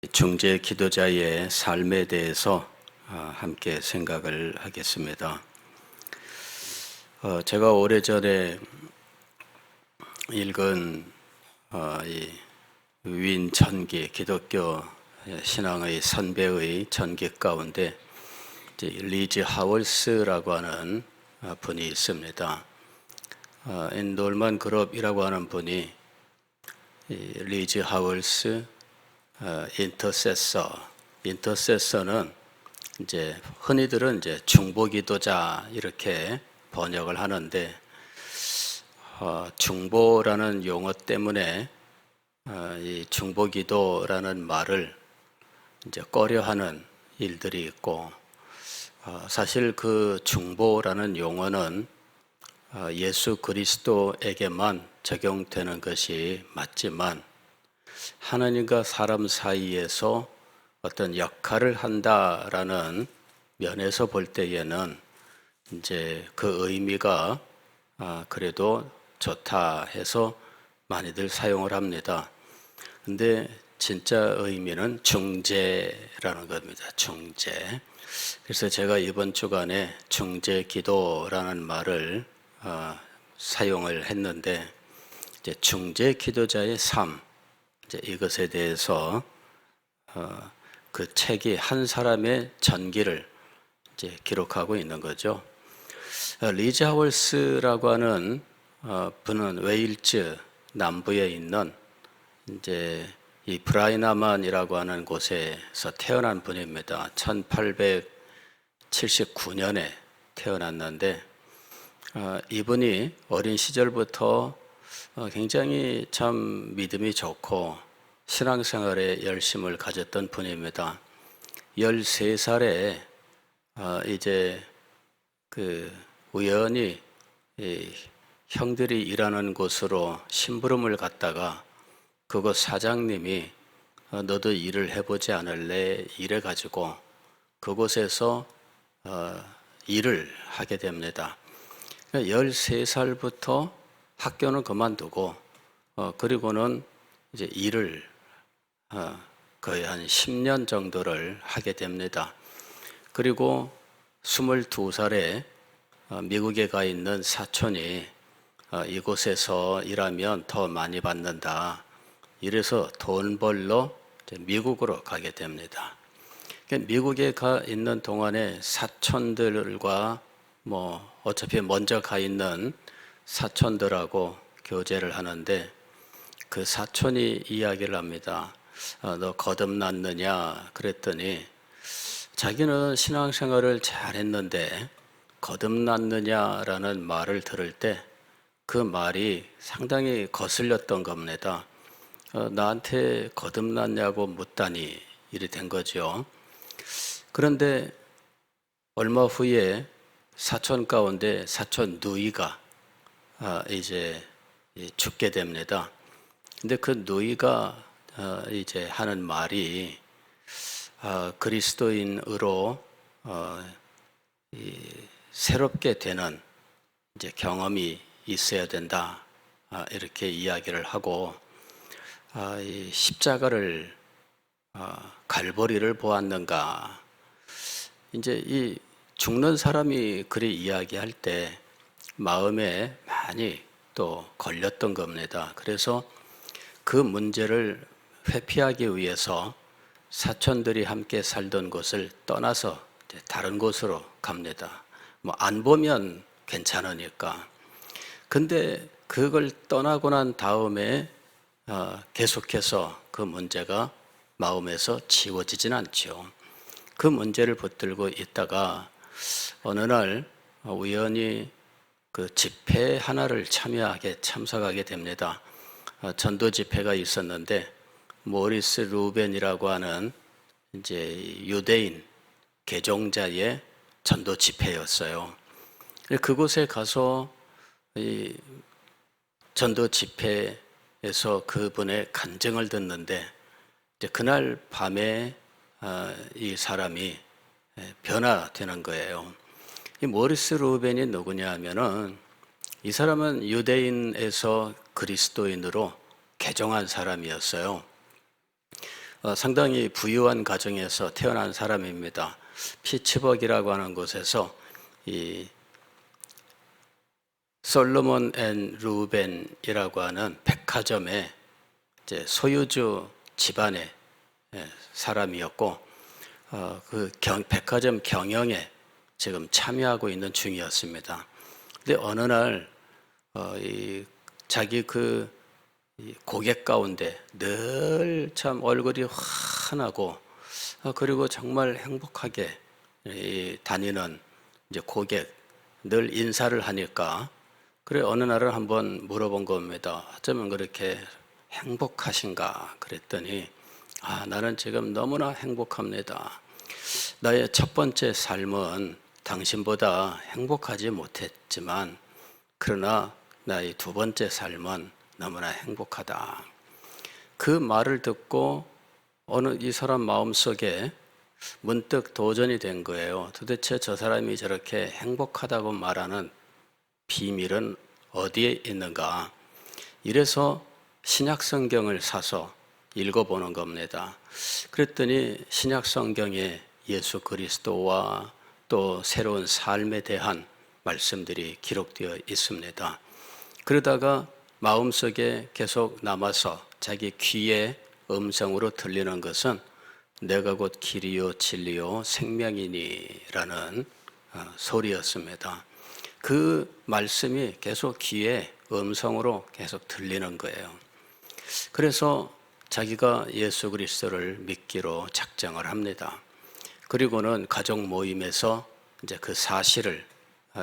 중재 기도자의 삶에 대해서 함께 생각을 하겠습니다. 제가 오래전에 읽은 이 위인 전기, 기독교 신앙의 선배의 전기 가운데 리즈 하월스라고 하는 분이 있습니다. 놀만 그룹이라고 하는 분이 리즈 하월스 인터세서는 이제 흔히들은 이제 중보기도자 이렇게 번역을 하는데 중보라는 용어 때문에 이 중보기도라는 말을 이제 꺼려하는 일들이 있고 사실 그 중보라는 용어는 예수 그리스도에게만 적용되는 것이 맞지만 하나님과 사람 사이에서 어떤 역할을 한다라는 면에서 볼 때에는 이제 그 의미가 그래도 좋다 해서 많이들 사용을 합니다. 근데 진짜 의미는 중재라는 겁니다. 중재. 그래서 제가 이번 주간에 중재 기도라는 말을 사용을 했는데 이제 중재 기도자의 삶 이것에 대해서 그 책이 한 사람의 전기를 이제 기록하고 있는 거죠. 리즈 하월스라고 하는 분은 웨일즈 남부에 있는 이제 이 브라이나만이라고 하는 곳에서 태어난 분입니다. 1879년에 태어났는데 이분이 어린 시절부터 굉장히 참 믿음이 좋고 신앙생활에 열심을 가졌던 분입니다. 13살에 이제 그 우연히 형들이 일하는 곳으로 심부름을 갔다가 그곳 사장님이 너도 일을 해보지 않을래? 이래가지고 그곳에서 일을 하게 됩니다. 13살부터 학교는 그만두고 그리고는 이제 일을 거의 한 10년 정도를 하게 됩니다. 그리고 22살에 미국에 가 있는 사촌이 이곳에서 일하면 더 많이 받는다. 이래서 돈 벌러 미국으로 가게 됩니다. 미국에 가 있는 동안에 사촌들과 뭐 어차피 먼저 가 있는 사촌들하고 교제를 하는데 그 사촌이 이야기를 합니다. 너 거듭났느냐? 그랬더니 자기는 신앙생활을 잘했는데 거듭났느냐라는 말을 들을 때 그 말이 상당히 거슬렸던 겁니다. 나한테 거듭났냐고 묻다니 이래 된 거죠. 그런데 얼마 후에 사촌 가운데 사촌 누이가 이제 죽게 됩니다. 근데 그 누이가 이제 하는 말이 그리스도인으로 새롭게 되는 이제 경험이 있어야 된다. 이렇게 이야기를 하고 이 십자가를 갈보리를 보았는가. 이제 이 죽는 사람이 그리 이야기할 때 마음에 많이 또 걸렸던 겁니다. 그래서 그 문제를 회피하기 위해서 사촌들이 함께 살던 곳을 떠나서 다른 곳으로 갑니다. 뭐 안 보면 괜찮으니까. 근데 그걸 떠나고 난 다음에 계속해서 그 문제가 마음에서 지워지진 않죠. 그 문제를 붙들고 있다가 어느 날 우연히 그 집회 하나를 참석하게 됩니다. 전도 집회가 있었는데 모리스 루벤이라고 하는 이제 유대인 개종자의 전도 집회였어요. 그곳에 가서 이 전도 집회에서 그분의 간증을 듣는데 이제 그날 밤에 이 사람이 변화되는 거예요. 이 모리스 루벤이 누구냐 하면은 이 사람은 유대인에서 그리스도인으로 개종한 사람이었어요. 상당히 부유한 가정에서 태어난 사람입니다. 피츠버그라고 하는 곳에서 이 솔로몬 앤 루벤이라고 하는 백화점의 이제 소유주 집안의 사람이었고, 그 백화점 경영에 지금 참여하고 있는 중이었습니다. 근데 어느 날 자기 이 고객 가운데 늘 참 얼굴이 환하고, 그리고 정말 행복하게 다니는 이제 고객 늘 인사를 하니까, 그래 어느 날은 한번 물어본 겁니다. 어쩌면 그렇게 행복하신가 그랬더니, 나는 지금 너무나 행복합니다. 나의 첫 번째 삶은 당신보다 행복하지 못했지만, 그러나 나의 두 번째 삶은 너무나 행복하다. 그 말을 듣고 어느 이 사람 마음속에 문득 도전이 된 거예요. 도대체 저 사람이 저렇게 행복하다고 말하는 비밀은 어디에 있는가? 이래서 신약 성경을 사서 읽어보는 겁니다. 그랬더니 신약 성경에 예수 그리스도와 또 새로운 삶에 대한 말씀들이 기록되어 있습니다. 그러다가 마음속에 계속 남아서 자기 귀에 음성으로 들리는 것은 내가 곧 길이요 진리요 생명이니라는 소리였습니다. 그 말씀이 계속 귀에 음성으로 계속 들리는 거예요. 그래서 자기가 예수 그리스도를 믿기로 작정을 합니다. 그리고는 가족 모임에서 이제 그 사실을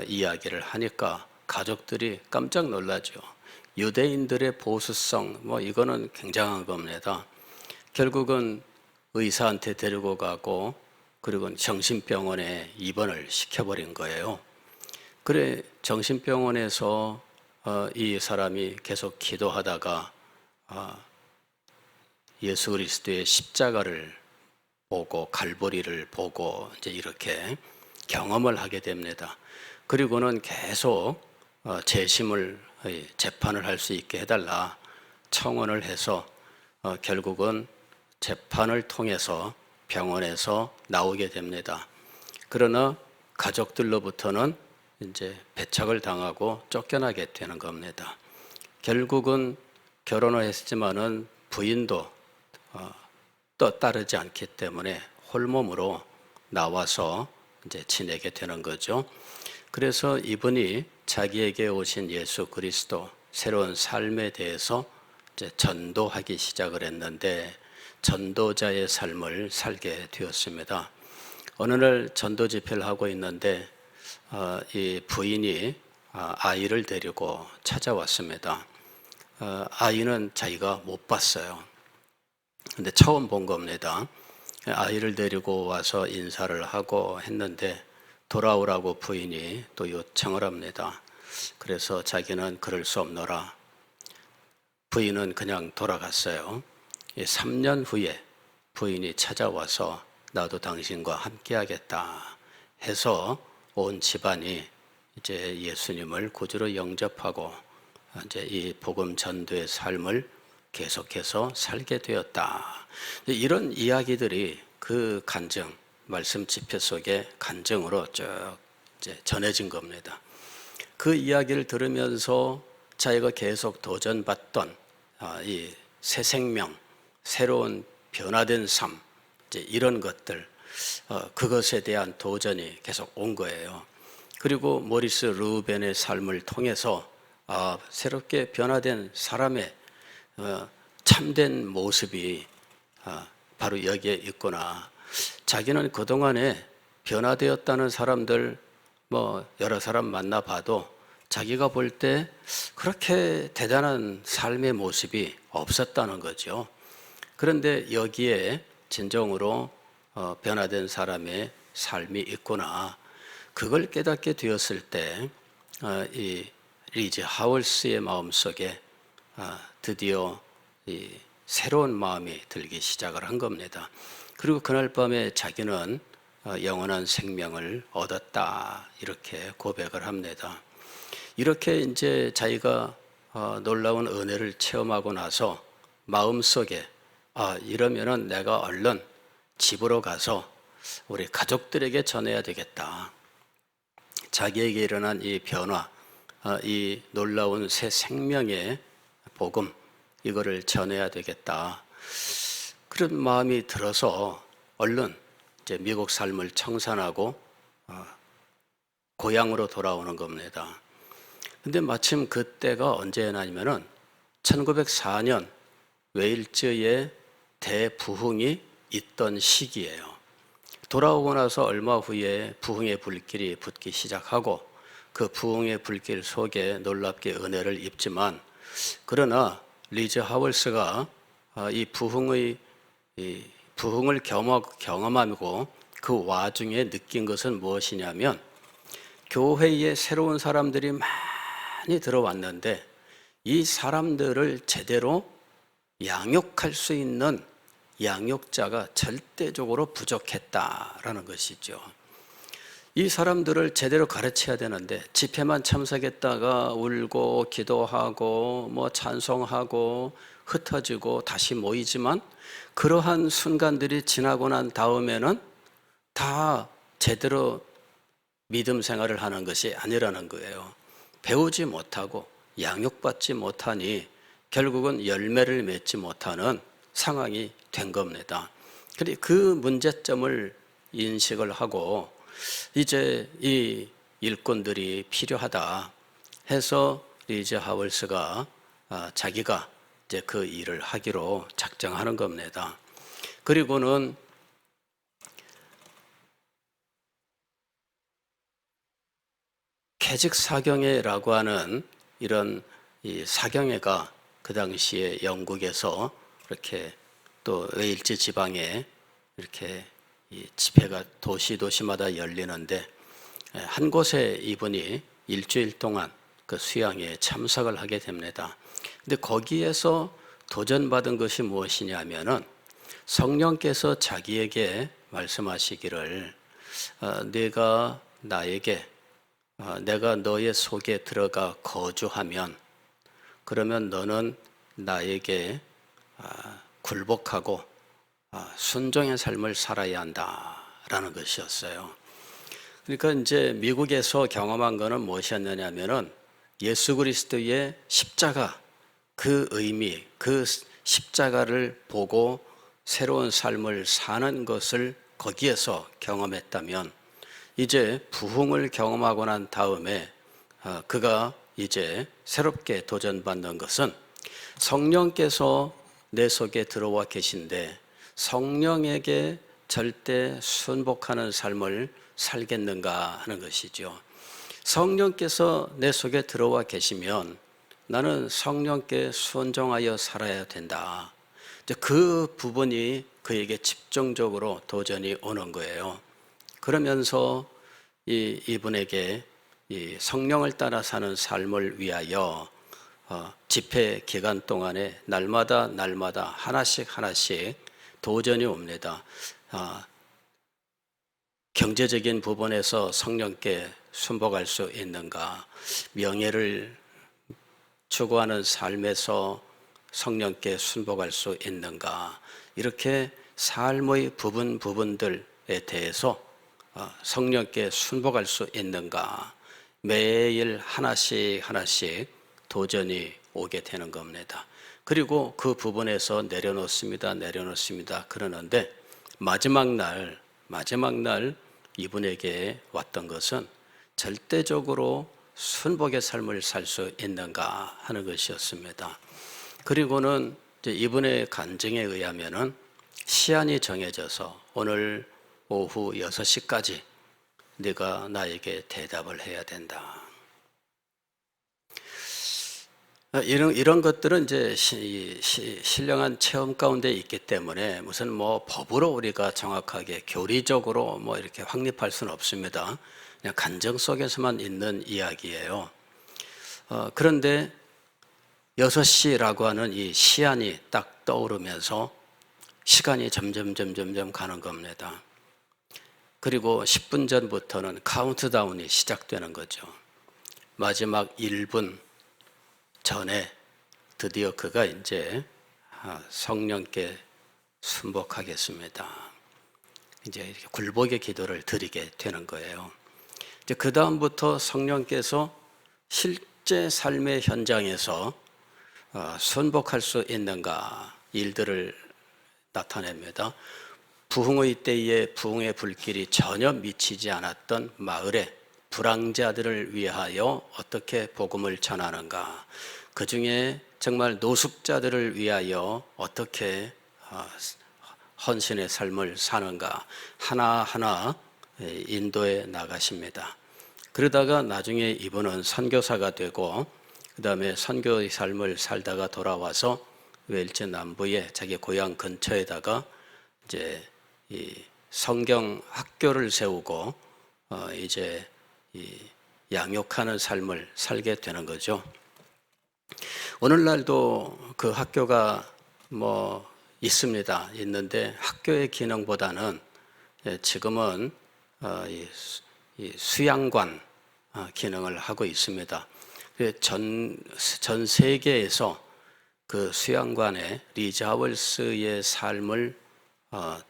이야기를 하니까 가족들이 깜짝 놀라죠. 유대인들의 보수성, 이거는 굉장한 겁니다. 결국은 의사한테 데리고 가고, 그리고 정신병원에 입원을 시켜버린 거예요. 그래, 정신병원에서 이 사람이 계속 기도하다가 예수 그리스도의 십자가를 보고 갈보리를 보고 이제 이렇게 경험을 하게 됩니다. 그리고는 계속 재판을 할 수 있게 해달라 청원을 해서 결국은 재판을 통해서 병원에서 나오게 됩니다. 그러나 가족들로부터는 이제 배척을 당하고 쫓겨나게 되는 겁니다. 결국은 결혼을 했지만은 부인도 또 따르지 않기 때문에 홀몸으로 나와서 이제 지내게 되는 거죠. 그래서 이분이 자기에게 오신 예수 그리스도 새로운 삶에 대해서 이제 전도하기 시작을 했는데, 전도자의 삶을 살게 되었습니다. 어느 날 전도 집회를 하고 있는데 이 부인이 아이를 데리고 찾아왔습니다. 아이는 자기가 못 봤어요. 근데 처음 본 겁니다. 아이를 데리고 와서 인사를 하고 했는데 돌아오라고 부인이 또 요청을 합니다. 그래서 자기는 그럴 수 없노라. 부인은 그냥 돌아갔어요. 3년 후에 부인이 찾아와서 나도 당신과 함께 하겠다 해서 온 집안이 이제 예수님을 구주로 영접하고 이제 이 복음 전도의 삶을 계속해서 살게 되었다. 이런 이야기들이 그 간증, 말씀 집회 속에 간증으로 쭉 이제 전해진 겁니다. 그 이야기를 들으면서 자기가 계속 도전받던 이 새 생명, 새로운 변화된 삶, 이제 이런 것들, 그것에 대한 도전이 계속 온 거예요. 그리고 모리스 루벤의 삶을 통해서 새롭게 변화된 사람의 참된 모습이 바로 여기에 있구나. 자기는 그동안에 변화되었다는 사람들 여러 사람 만나봐도 자기가 볼 때 그렇게 대단한 삶의 모습이 없었다는 거죠. 그런데 여기에 진정으로 변화된 사람의 삶이 있구나. 그걸 깨닫게 되었을 때 이 리즈 하월스의 마음속에 드디어 이 새로운 마음이 들기 시작을 한 겁니다. 그리고 그날 밤에 자기는 영원한 생명을 얻었다 이렇게 고백을 합니다. 이렇게 이제 자기가 놀라운 은혜를 체험하고 나서 마음속에 이러면은 내가 얼른 집으로 가서 우리 가족들에게 전해야 되겠다. 자기에게 일어난 이 변화, 이 놀라운 새 생명의 복음, 이거를 전해야 되겠다. 그런 마음이 들어서 얼른 이제 미국 삶을 청산하고 고향으로 돌아오는 겁니다. 근데 마침 그때가 언제냐면은 1904년 웨일즈에 대부흥이 있던 시기예요. 돌아오고 나서 얼마 후에 부흥의 불길이 붙기 시작하고 그 부흥의 불길 속에 놀랍게 은혜를 입지만, 그러나 리즈 하월스가 이 부흥을 경험하고 그 와중에 느낀 것은 무엇이냐면, 교회에 새로운 사람들이 많이 들어왔는데 이 사람들을 제대로 양육할 수 있는 양육자가 절대적으로 부족했다라는 것이죠. 이 사람들을 제대로 가르쳐야 되는데 집회만 참석했다가 울고 기도하고 찬송하고 흩어지고 다시 모이지만, 그러한 순간들이 지나고 난 다음에는 다 제대로 믿음 생활을 하는 것이 아니라는 거예요. 배우지 못하고 양육받지 못하니 결국은 열매를 맺지 못하는 상황이 된 겁니다. 그런데 그 문제점을 인식을 하고 이제 이 일꾼들이 필요하다 해서 리즈 하월스가 자기가 이제 그 일을 하기로 작정하는 겁니다. 그리고는 개직 사경회라고 하는 이런 이 사경회가 그 당시에 영국에서 이렇게 또 웨일즈 지방에 이렇게 이 집회가 도시마다 열리는데, 한 곳에 이분이 일주일 동안 그 수양회에 참석을 하게 됩니다. 근데 거기에서 도전받은 것이 무엇이냐면은 성령께서 자기에게 말씀하시기를 내가 너의 속에 들어가 거주하면 그러면 너는 나에게 굴복하고 순종의 삶을 살아야 한다라는 것이었어요. 그러니까 이제 미국에서 경험한 것은 무엇이었느냐면은 예수 그리스도의 십자가, 그 의미, 그 십자가를 보고 새로운 삶을 사는 것을 거기에서 경험했다면, 이제 부흥을 경험하고 난 다음에 그가 이제 새롭게 도전받는 것은 성령께서 내 속에 들어와 계신데 성령에게 절대 순복하는 삶을 살겠는가 하는 것이죠. 성령께서 내 속에 들어와 계시면 나는 성령께 순종하여 살아야 된다. 그 부분이 그에게 집중적으로 도전이 오는 거예요. 그러면서 이분에게 이 성령을 따라 사는 삶을 위하여 집회 기간 동안에 날마다 하나씩 도전이 옵니다. 경제적인 부분에서 성령께 순복할 수 있는가, 명예를 추구하는 삶에서 성령께 순복할 수 있는가, 이렇게 삶의 부분들에 대해서 성령께 순복할 수 있는가, 매일 하나씩 도전이 오게 되는 겁니다. 그리고 그 부분에서 내려놓습니다. 그러는데 마지막 날 이분에게 왔던 것은 절대적으로 순복의 삶을 살 수 있는가 하는 것이었습니다. 그리고는 이제 이분의 간증에 의하면은 시한이 정해져서 오늘 오후 6시까지 네가 나에게 대답을 해야 된다. 이런 것들은 이제 신령한 체험 가운데 있기 때문에 무슨 법으로 우리가 정확하게 교리적으로 이렇게 확립할 수는 없습니다. 그냥 간증 속에서만 있는 이야기예요. 그런데 6시라고 하는 이 시한이 딱 떠오르면서 시간이 점점 가는 겁니다. 그리고 10분 전부터는 카운트다운이 시작되는 거죠. 마지막 1분 전에 드디어 그가 이제 성령께 순복하겠습니다. 이제 이렇게 굴복의 기도를 드리게 되는 거예요. 이제 그 다음부터 성령께서 실제 삶의 현장에서 순복할 수 있는가 일들을 나타냅니다. 부흥의 때에 부흥의 불길이 전혀 미치지 않았던 마을에 불황자들을 위하여 어떻게 복음을 전하는가, 그 중에 정말 노숙자들을 위하여 어떻게 헌신의 삶을 사는가 하나하나 인도해 나가십니다. 그러다가 나중에 이분은 선교사가 되고 그 다음에 선교의 삶을 살다가 돌아와서 웰즈 남부에 자기 고향 근처에다가 이제 이 성경 학교를 세우고 이제 이 양육하는 삶을 살게 되는 거죠. 오늘날도 그 학교가 뭐 있습니다. 있는데 학교의 기능보다는 지금은 이 수양관 기능을 하고 있습니다. 전 세계에서 그 수양관에 리자월스의 삶을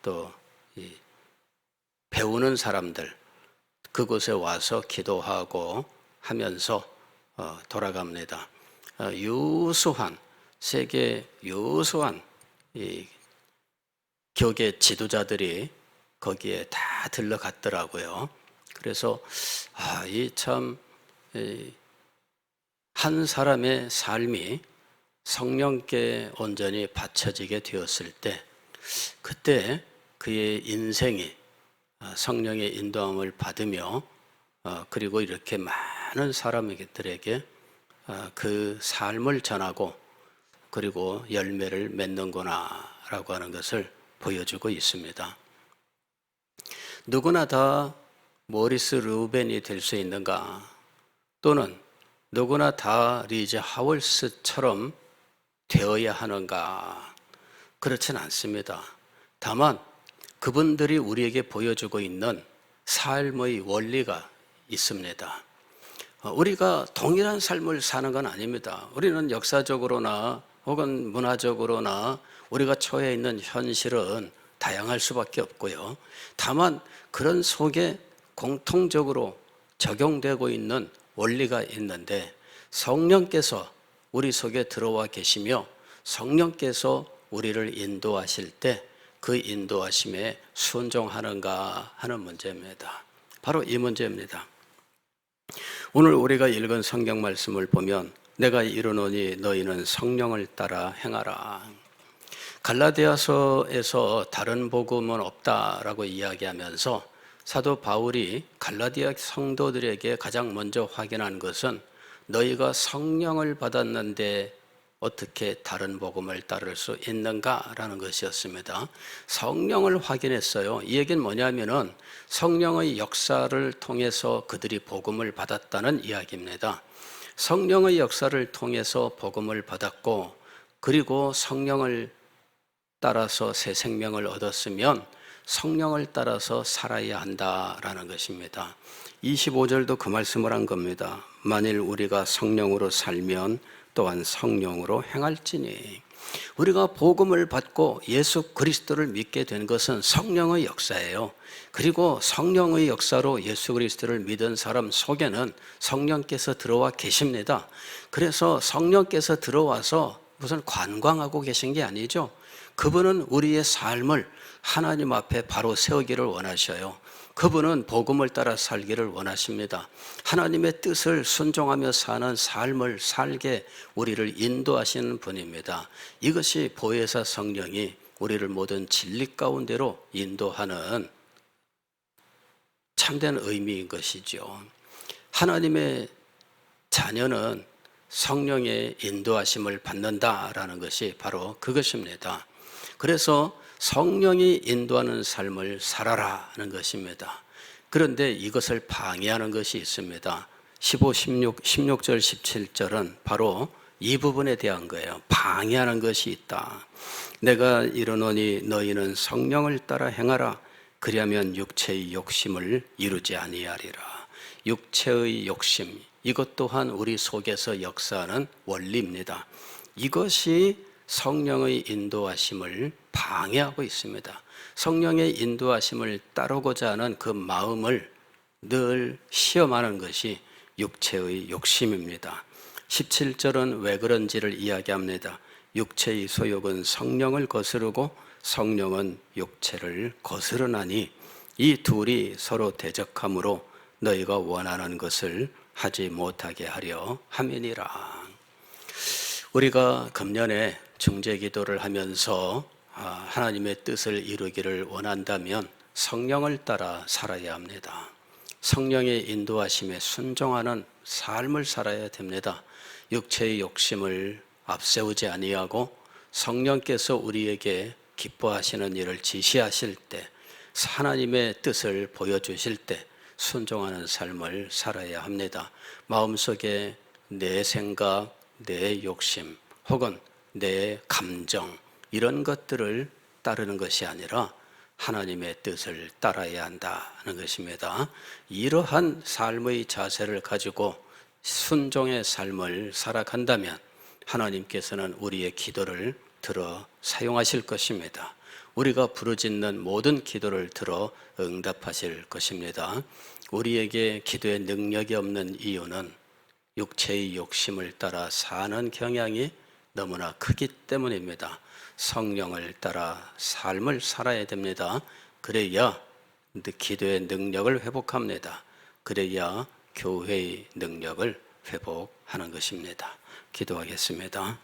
또 배우는 사람들, 그곳에 와서 기도하고 하면서 돌아갑니다. 세계 유수한 이 교계 지도자들이 거기에 다 들러갔더라고요. 그래서 이 참 한 사람의 삶이 성령께 온전히 바쳐지게 되었을 때, 그때 그의 인생이 성령의 인도함을 받으며 그리고 이렇게 많은 사람들에게 그 삶을 전하고 그리고 열매를 맺는구나라고 하는 것을 보여주고 있습니다. 누구나 다 모리스 루벤이 될 수 있는가? 또는 누구나 다 리즈 하월스처럼 되어야 하는가? 그렇진 않습니다. 다만 그분들이 우리에게 보여주고 있는 삶의 원리가 있습니다. 우리가 동일한 삶을 사는 건 아닙니다. 우리는 역사적으로나 혹은 문화적으로나 우리가 처해 있는 현실은 다양할 수밖에 없고요. 다만 그런 속에 공통적으로 적용되고 있는 원리가 있는데, 성령께서 우리 속에 들어와 계시며 성령께서 우리를 인도하실 때 그 인도하심에 순종하는가 하는 문제입니다. 바로 이 문제입니다. 오늘 우리가 읽은 성경 말씀을 보면 내가 이르노니 너희는 성령을 따라 행하라. 갈라디아서에서 다른 복음은 없다라고 이야기하면서 사도 바울이 갈라디아 성도들에게 가장 먼저 확인한 것은 너희가 성령을 받았는데 어떻게 다른 복음을 따를 수 있는가라는 것이었습니다. 성령을 확인했어요. 이 얘기는 뭐냐면은 성령의 역사를 통해서 그들이 복음을 받았다는 이야기입니다. 성령의 역사를 통해서 복음을 받았고 그리고 성령을 따라서 새 생명을 얻었으면 성령을 따라서 살아야 한다라는 것입니다. 25절도 그 말씀을 한 겁니다. 만일 우리가 성령으로 살면 또한 성령으로 행할지니. 우리가 복음을 받고 예수 그리스도를 믿게 된 것은 성령의 역사예요. 그리고 성령의 역사로 예수 그리스도를 믿은 사람 속에는 성령께서 들어와 계십니다. 그래서 성령께서 들어와서 무슨 관광하고 계신 게 아니죠. 그분은 우리의 삶을 하나님 앞에 바로 세우기를 원하셔요. 그분은 복음을 따라 살기를 원하십니다. 하나님의 뜻을 순종하며 사는 삶을 살게 우리를 인도하시는 분입니다. 이것이 보혜사 성령이 우리를 모든 진리 가운데로 인도하는 참된 의미인 것이죠. 하나님의 자녀는 성령의 인도하심을 받는다라는 것이 바로 그것입니다. 그래서 성령이 인도하는 삶을 살아라는 것입니다. 그런데 이것을 방해하는 것이 있습니다. 16절, 17절은 바로 이 부분에 대한 거예요. 방해하는 것이 있다. 내가 이르노니 너희는 성령을 따라 행하라. 그리하면 육체의 욕심을 이루지 아니하리라. 육체의 욕심, 이것 또한 우리 속에서 역사하는 원리입니다. 이것이 성령의 인도하심을 방해하고 있습니다. 성령의 인도하심을 따르고자 하는 그 마음을 늘 시험하는 것이 육체의 욕심입니다. 17절은 왜 그런지를 이야기합니다. 육체의 소욕은 성령을 거스르고 성령은 육체를 거스르나니 이 둘이 서로 대적함으로 너희가 원하는 것을 하지 못하게 하려 함이니라. 우리가 금년에 중재 기도를 하면서 하나님의 뜻을 이루기를 원한다면 성령을 따라 살아야 합니다. 성령의 인도하심에 순종하는 삶을 살아야 됩니다. 육체의 욕심을 앞세우지 아니하고 성령께서 우리에게 기뻐하시는 일을 지시하실 때, 하나님의 뜻을 보여주실 때 순종하는 삶을 살아야 합니다. 마음속에 내 생각, 내 욕심 혹은 내 감정 이런 것들을 따르는 것이 아니라 하나님의 뜻을 따라야 한다는 것입니다. 이러한 삶의 자세를 가지고 순종의 삶을 살아간다면 하나님께서는 우리의 기도를 들어 사용하실 것입니다. 우리가 부르짖는 모든 기도를 들어 응답하실 것입니다. 우리에게 기도의 능력이 없는 이유는 육체의 욕심을 따라 사는 경향이 너무나 크기 때문입니다. 성령을 따라 삶을 살아야 됩니다. 그래야 기도의 능력을 회복합니다. 그래야 교회의 능력을 회복하는 것입니다. 기도하겠습니다.